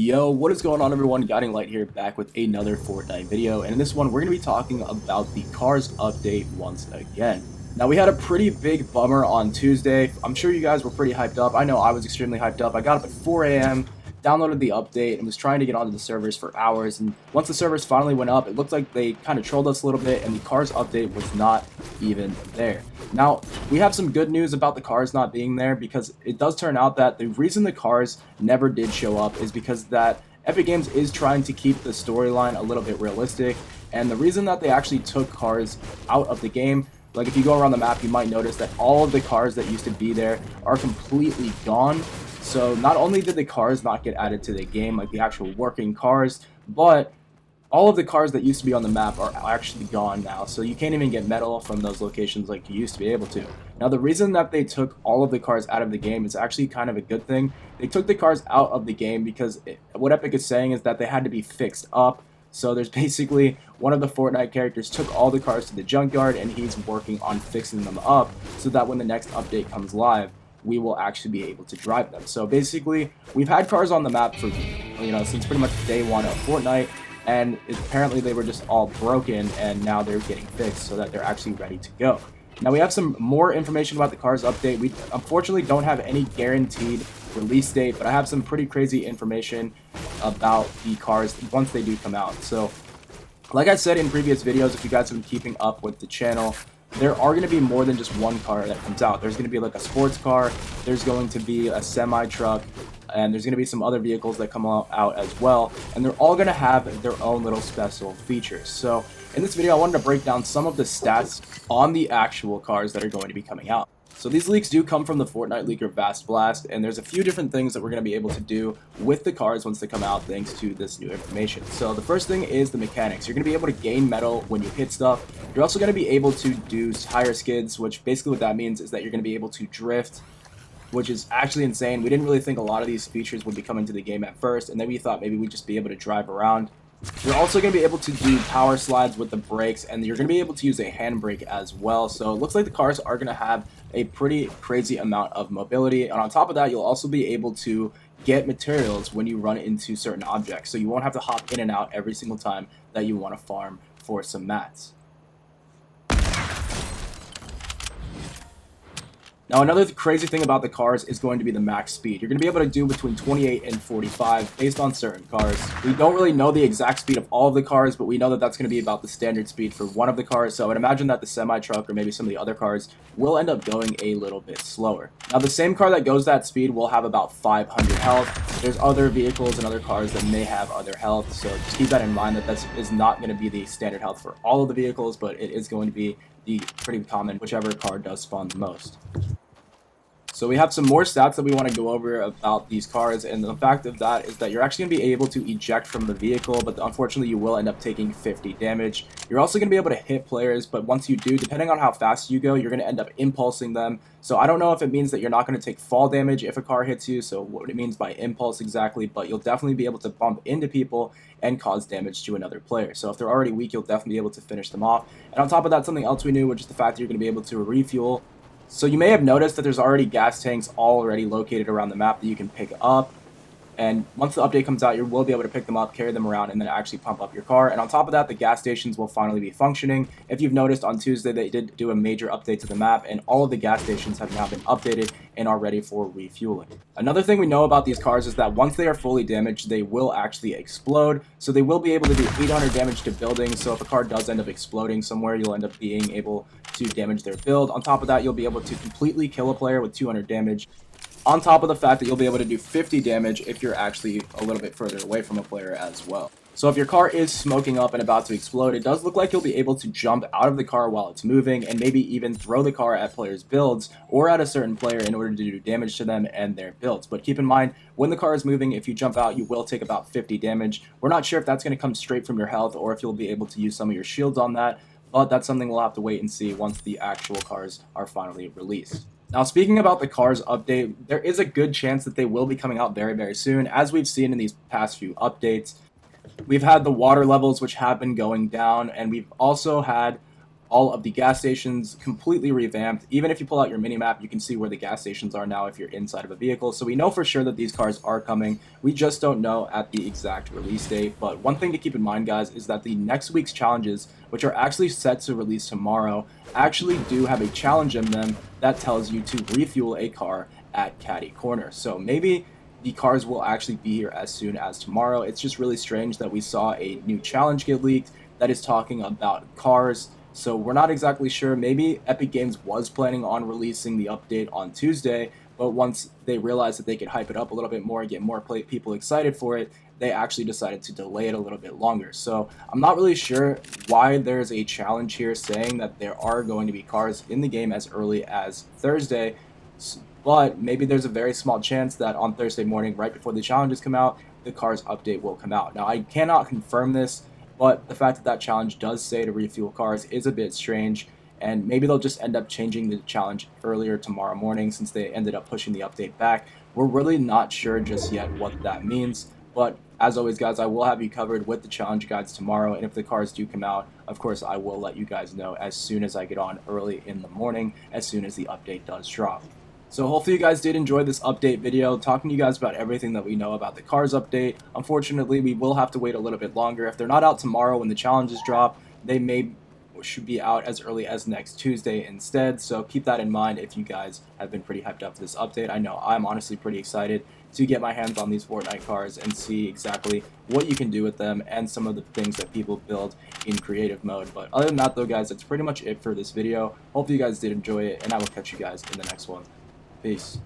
Yo, what is going on everyone? Guiding Light here, back with another Fortnite video, and in this one we're going to be talking about the Cars update once again. Now we had a pretty big bummer on Tuesday. I'm sure you guys were pretty hyped up. I know I was extremely hyped up. I got up at 4 a.m., downloaded the update, and was trying to get onto the servers for hours, and once the servers finally went up, it looked like they kind of trolled us a little bit, and the Cars update was not even there. Now, we have some good news about the cars not being there, because it does turn out that the reason the cars never did show up is because that Epic Games is trying to keep the storyline a little bit realistic, and the reason that they actually took cars out of the game, like if you go around the map, you might notice that all of the cars that used to be there are completely gone. So not only did the cars not get added to the game, like the actual working cars, but all of the cars that used to be on the map are actually gone now, so you can't even get metal from those locations like you used to be able to. Now, the reason that they took all of the cars out of the game is actually kind of a good thing. They took the cars out of the game because what Epic is saying is that they had to be fixed up. So there's basically one of the Fortnite characters took all the cars to the junkyard, and he's working on fixing them up so that when the next update comes live, we will actually be able to drive them. So basically, we've had cars on the map for, since pretty much day one of Fortnite, and apparently they were just all broken, and now they're getting fixed so that they're actually ready to go. Now we have some more information about the cars update. We unfortunately don't have any guaranteed release date, but I have some pretty crazy information about the cars once they do come out. So like I said in previous videos, if you guys have been keeping up with the channel, there are going to be more than just one car that comes out. There's going to be like a sports car, there's going to be a semi-truck, and there's going to be some other vehicles that come out as well, and they're all going to have their own little special features. So in this video, I wanted to break down some of the stats on the actual cars that are going to be coming out. So these leaks do come from the Fortnite leaker Vast Blast, and there's a few different things that we're going to be able to do with the cars once they come out thanks to this new information. So the first thing is the mechanics. You're going to be able to gain metal when you hit stuff. You're also going to be able to do tire skids, which basically what that means is that you're going to be able to drift, which is actually insane. We didn't really think a lot of these features would be coming to the game at first, and then we thought maybe we'd just be able to drive around. You're also going to be able to do power slides with the brakes, and you're going to be able to use a handbrake as well. So it looks like the cars are going to have a pretty crazy amount of mobility, and on top of that, you'll also be able to get materials when you run into certain objects, so you won't have to hop in and out every single time that you want to farm for some mats. Now, another crazy thing about the cars is going to be the max speed. You're going to be able to do between 28 and 45 based on certain cars. We don't really know the exact speed of all of the cars, but we know that that's going to be about the standard speed for one of the cars. So I would imagine that the semi-truck or maybe some of the other cars will end up going a little bit slower. Now, the same car that goes that speed will have about 500 health. There's other vehicles and other cars that may have other health, so just keep that in mind that that is not going to be the standard health for all of the vehicles, but it is going to be the pretty common whichever car does spawn the most. So we have some more stats that we want to go over about these cars, and the fact of that is that you're actually going to be able to eject from the vehicle, but unfortunately you will end up taking 50 damage. You're also going to be able to hit players, but once you do, depending on how fast you go, you're going to end up impulsing them. So I don't know if it means that you're not going to take fall damage if a car hits you, so what it means by impulse exactly, but you'll definitely be able to bump into people and cause damage to another player. So if they're already weak, you'll definitely be able to finish them off. And on top of that, something else we knew, which is the fact that you're going to be able to refuel. So you may have noticed that there's already gas tanks already located around the map that you can pick up. And once the update comes out, you will be able to pick them up, carry them around, and then actually pump up your car. And on top of that, the gas stations will finally be functioning. If you've noticed, on Tuesday, they did do a major update to the map, and all of the gas stations have now been updated and are ready for refueling. Another thing we know about these cars is that once they are fully damaged, they will actually explode. So they will be able to do 800 damage to buildings. So if a car does end up exploding somewhere, you'll end up being able to damage their build. On top of that, you'll be able to completely kill a player with 200 damage. On top of the fact that you'll be able to do 50 damage if you're actually a little bit further away from a player as well. So if your car is smoking up and about to explode, it does look like you'll be able to jump out of the car while it's moving and maybe even throw the car at players' builds or at a certain player in order to do damage to them and their builds. But keep in mind, when the car is moving, if you jump out, you will take about 50 damage. We're not sure if that's going to come straight from your health or if you'll be able to use some of your shields on that, but that's something we'll have to wait and see once the actual cars are finally released. Now, speaking about the cars update, there is a good chance that they will be coming out very, very soon. As we've seen in these past few updates, we've had the water levels which have been going down, and we've also had all of the gas stations completely revamped. Even if you pull out your mini map, you can see where the gas stations are now if you're inside of a vehicle. So we know for sure that these cars are coming. We just don't know at the exact release date. But one thing to keep in mind, guys, is that the next week's challenges, which are actually set to release tomorrow, actually do have a challenge in them that tells you to refuel a car at Caddy Corner. So maybe the cars will actually be here as soon as tomorrow. It's just really strange that we saw a new challenge get leaked that is talking about cars. So we're not exactly sure. Maybe Epic Games was planning on releasing the update on Tuesday, but once they realized that they could hype it up a little bit more and get more people excited for it, they actually decided to delay it a little bit longer. So I'm not really sure why there's a challenge here saying that there are going to be cars in the game as early as Thursday, but maybe there's a very small chance that on Thursday morning, right before the challenges come out, the cars update will come out. Now, I cannot confirm this, but the fact that that challenge does say to refuel cars is a bit strange, and maybe they'll just end up changing the challenge earlier tomorrow morning since they ended up pushing the update back. We're really not sure just yet what that means, but as always, guys, I will have you covered with the challenge guides tomorrow, and if the cars do come out, of course, I will let you guys know as soon as I get on early in the morning, as soon as the update does drop. So hopefully you guys did enjoy this update video, talking to you guys about everything that we know about the cars update. Unfortunately, we will have to wait a little bit longer. If they're not out tomorrow when the challenges drop, they should be out as early as next Tuesday instead. So keep that in mind if you guys have been pretty hyped up for this update. I know I'm honestly pretty excited to get my hands on these Fortnite cars and see exactly what you can do with them and some of the things that people build in creative mode. But other than that though, guys, that's pretty much it for this video. Hopefully you guys did enjoy it, and I will catch you guys in the next one. Peace.